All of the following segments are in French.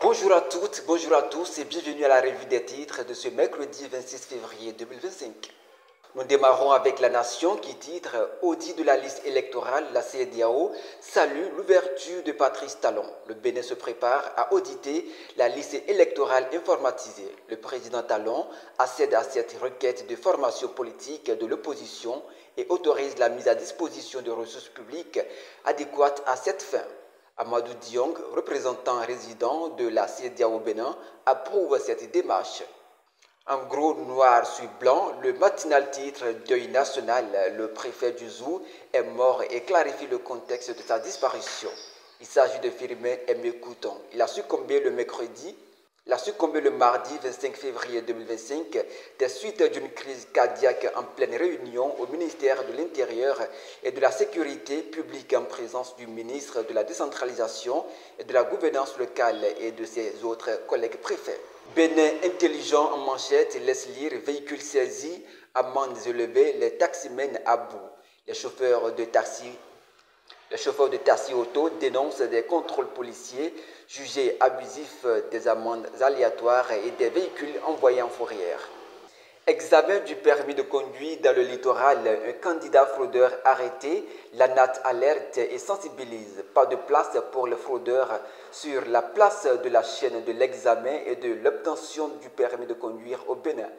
Bonjour à toutes, bonjour à tous et bienvenue à la revue des titres de ce mercredi 26 février 2025. Nous démarrons avec La Nation qui titre « Audit de la liste électorale, la CEDEAO salue l'ouverture de Patrice Talon. Le Bénin se prépare à auditer la liste électorale informatisée. Le président Talon accède à cette requête de formation politique de l'opposition et autorise la mise à disposition de ressources publiques adéquates à cette fin. Amadou Diong, représentant résident de la CEDEAO au Bénin, approuve cette démarche. En gros noir sur blanc, le matinal titre Deuil national, le préfet du Zou est mort et clarifie le contexte de sa disparition. Il s'agit de Firmin Aimé Couton. Il a succombé le mardi 25 février 2025 des suites d'une crise cardiaque en pleine réunion au ministère de l'Intérieur et de la Sécurité publique en présence du ministre de la Décentralisation et de la Gouvernance locale et de ses autres collègues préfets. Bénin intelligent en manchette laisse lire véhicules saisis, amendes élevées, les taximens à bout. Les chauffeurs de taxi auto dénoncent des contrôles policiers jugés abusifs, des amendes aléatoires et des véhicules envoyés en fourrière. Examen du permis de conduire dans le littoral, un candidat fraudeur arrêté, la NAT alerte et sensibilise. Pas de place pour les fraudeurs sur la place de la chaîne de l'examen et de l'obtention du permis de conduire au Bénin.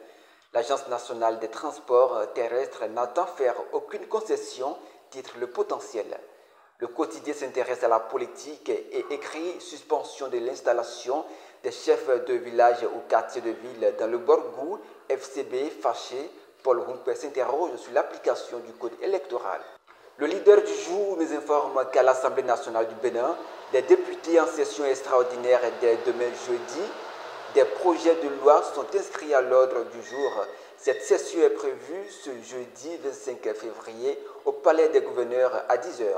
L'Agence nationale des transports terrestres n'entend faire aucune concession, titre Le Potentiel. Le quotidien s'intéresse à la politique et écrit suspension de l'installation des chefs de village ou quartier de ville dans le Borgou. FCB fâché, Paul Rumpe s'interroge sur l'application du code électoral. Le leader du jour nous informe qu'à l'Assemblée nationale du Bénin, les députés en session extraordinaire dès demain jeudi, des projets de loi sont inscrits à l'ordre du jour. Cette session est prévue ce jeudi 25 février au Palais des gouverneurs à 10h.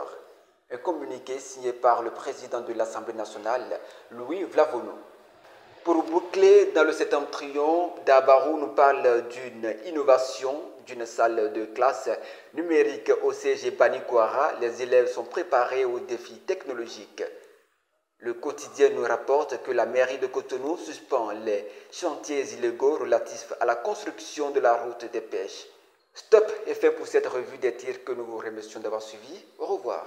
Un communiqué signé par le président de l'Assemblée nationale, Louis Vlavono. Pour boucler dans le septentrion, Dabarou nous parle d'une innovation d'une salle de classe numérique au CG Banikwara. Les élèves sont préparés aux défis technologiques. Le quotidien nous rapporte que la mairie de Cotonou suspend les chantiers illégaux relatifs à la construction de la route des pêches. Stop est fait pour cette revue des tirs que nous vous remercions d'avoir suivi. Au revoir.